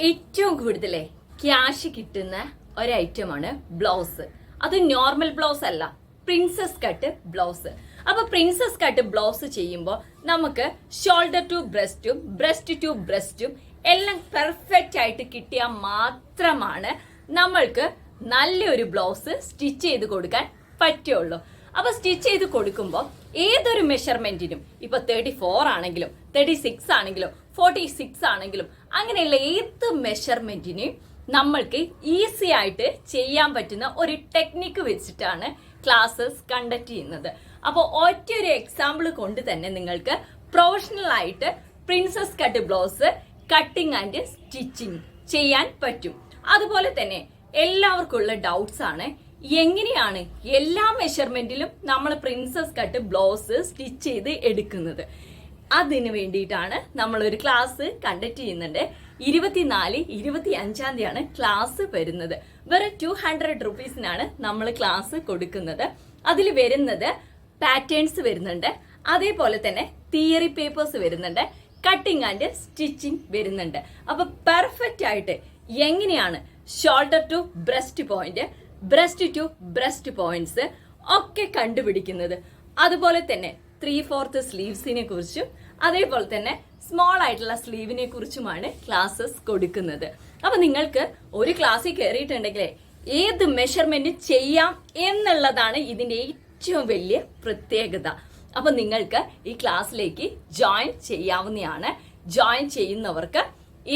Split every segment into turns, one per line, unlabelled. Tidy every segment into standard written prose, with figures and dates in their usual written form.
ഏറ്റവും കൂടുതൽ ക്യാഷ് കിട്ടുന്ന ഒരു ഐറ്റമാണ് ബ്ലൗസ്. അത് നോർമൽ ബ്ലൗസ് അല്ല, പ്രിൻസസ് കട്ട് ബ്ലൗസ്. അപ്പൊ പ്രിൻസസ് കട്ട് ബ്ലൗസ് ചെയ്യുമ്പോൾ നമുക്ക് ഷോൾഡർ ടു ബ്രസ്റ്റും ബ്രസ്റ്റ് ടു ബ്രസ്റ്റും എല്ലാം പെർഫെക്റ്റ് ആയിട്ട് കിട്ടിയാൽ മാത്രമാണ് നമ്മൾക്ക് നല്ലൊരു ബ്ലൗസ് സ്റ്റിച്ച് ചെയ്ത് കൊടുക്കാൻ പറ്റുള്ളൂ. അപ്പൊ സ്റ്റിച്ച് ചെയ്ത് കൊടുക്കുമ്പോൾ ഏതൊരു മെഷർമെന്റിനും, ഇപ്പൊ 34 ആണെങ്കിലും 36 ആണെങ്കിലും 46 ആണെങ്കിലും അങ്ങനെയുള്ള ഏത് മെഷർമെന്റിനെയും നമ്മൾക്ക് ഈസി ആയിട്ട് ചെയ്യാൻ പറ്റുന്ന ഒരു ടെക്നിക്ക് വെച്ചിട്ടാണ് ക്ലാസ്സസ് കണ്ടക്ട് ചെയ്യുന്നത്. അപ്പോൾ ഒറ്റൊരു എക്സാമ്പിൾ കൊണ്ട് തന്നെ നിങ്ങൾക്ക് പ്രൊഫഷണൽ ആയിട്ട് princess cut blouse cutting and stitching ചെയ്യാൻ പറ്റും. അതുപോലെ തന്നെ എല്ലാവർക്കും ഉള്ള ഡൗട്ട്സ് ആണ്, എങ്ങനെയാണ് എല്ലാ മെഷർമെന്റിലും നമ്മൾ പ്രിൻസസ് കട്ട് ബ്ലൗസ് സ്റ്റിച്ച് ചെയ്ത് എടുക്കുന്നത്. അതിന് വേണ്ടിയിട്ടാണ് നമ്മളൊരു ക്ലാസ് കണ്ടക്ട് ചെയ്യുന്നുണ്ട്. 24, 25 തീയതിയാണ് ക്ലാസ് വരുന്നത്. വെറും 200 റുപ്പീസിനാണ് നമ്മൾ ക്ലാസ് കൊടുക്കുന്നത്. അതിൽ വരുന്നത് പാറ്റേൺസ് വരുന്നുണ്ട്, അതേപോലെ തന്നെ തിയറി പേപ്പേഴ്സ് വരുന്നുണ്ട്, കട്ടിങ് ആൻഡ് സ്റ്റിച്ചിങ് വരുന്നുണ്ട്. അപ്പൊ പെർഫെക്റ്റ് ആയിട്ട് എങ്ങനെയാണ് shoulder to breast point, breast to breast points ഒക്കെ കണ്ടുപിടിക്കുന്നത്, അതുപോലെ തന്നെ 3/4 സ്ലീവ്സിനെ കുറിച്ചും അതേപോലെ തന്നെ സ്മോൾ ആയിട്ടുള്ള സ്ലീവിനെ കുറിച്ചുമാണ് ക്ലാസ്സസ് കൊടുക്കുന്നത്. അപ്പൊ നിങ്ങൾക്ക് ഒരു ക്ലാസ്സിൽ കയറിയിട്ടുണ്ടെങ്കിൽ ഏത് മെഷർമെന്റ് ചെയ്യാം എന്നുള്ളതാണ് ഇതിന്റെ ഏറ്റവും വലിയ പ്രത്യേകത. അപ്പൊ നിങ്ങൾക്ക് ഈ ക്ലാസ്സിലേക്ക് ജോയിൻ ചെയ്യാവുന്നതാണ്. ജോയിൻ ചെയ്യുന്നവർക്ക്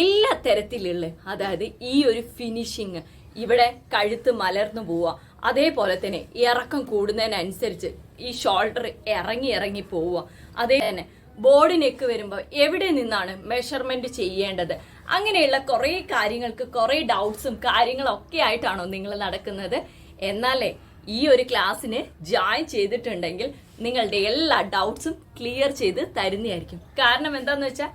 എല്ലാ തരത്തിലുള്ള, അതായത് ഈ ഒരു ഫിനിഷിങ്, ഇവിടെ കഴുത്ത് മലർന്നു പോവുക, അതേപോലെ തന്നെ ഇറക്കം കൂടുന്നതിനനുസരിച്ച് ഈ ഷോൾഡർ ഇറങ്ങി പോവുക, അതേ തന്നെ ബോഡി നെക്ക് വരുമ്പോൾ എവിടെ നിന്നാണ് മെഷർമെന്റ് ചെയ്യേണ്ടത്, അങ്ങനെയുള്ള കുറേ കാര്യങ്ങൾക്ക് കുറേ ഡൗട്ട്സും കാര്യങ്ങളൊക്കെ ആയിട്ടാണോ നിങ്ങൾ നടക്കുന്നത്? എന്നാലേ ഈ ഒരു ക്ലാസ്സിന് ജോയിൻ ചെയ്തിട്ടുണ്ടെങ്കിൽ നിങ്ങളുടെ എല്ലാ ഡൗട്ട്സും ക്ലിയർ ചെയ്ത് തരുന്നതായിരിക്കും. കാരണം എന്താന്ന് വെച്ചാൽ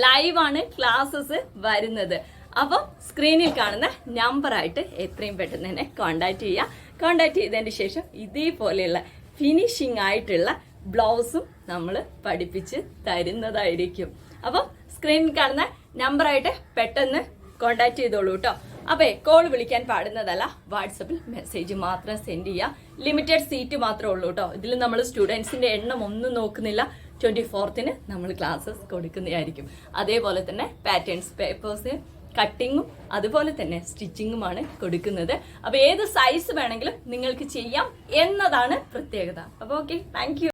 ലൈവാണ് ക്ലാസ്സസ് വരുന്നത്. അപ്പം സ്ക്രീനിൽ കാണുന്ന നമ്പറായിട്ട് എത്രയും പെട്ടെന്ന് തന്നെ കോണ്ടാക്ട് ചെയ്യുക. കോണ്ടാക്ട് ചെയ്തതിന് ശേഷം ഇതേപോലെയുള്ള ഫിനിഷിംഗ് ആയിട്ടുള്ള ബ്ലൗസും നമ്മൾ പഠിപ്പിച്ച് തരുന്നതായിരിക്കും. അപ്പം സ്ക്രീനിൽ കാണുന്ന നമ്പറായിട്ട് പെട്ടെന്ന് കോണ്ടാക്ട് ചെയ്തോളൂ കേട്ടോ. അപ്പേ കോൾ വിളിക്കാൻ പാടുന്നതല്ല, വാട്സപ്പിൽ മെസ്സേജ് മാത്രം സെൻഡ് ചെയ്യുക. ലിമിറ്റഡ് സീറ്റ് മാത്രമേ ഉള്ളൂ കേട്ടോ. ഇതിൽ നമ്മൾ സ്റ്റുഡൻസിന്റെ എണ്ണം ഒന്നും നോക്കുന്നില്ല. 24th നമ്മൾ ക്ലാസ്സസ് കൊടുക്കുന്നതായിരിക്കും. അതേപോലെ തന്നെ പാറ്റേൺസ് പേപ്പേഴ്സ് കട്ടിങ്ങും അതുപോലെ തന്നെ സ്റ്റിച്ചിങ്ങുമാണ് കൊടുക്കുന്നത്. അപ്പൊ ഏത് സൈസ് വേണമെങ്കിലും നിങ്ങൾക്ക് ചെയ്യാം എന്നതാണ് പ്രത്യേകത. അപ്പൊ ഓക്കെ, താങ്ക് യു.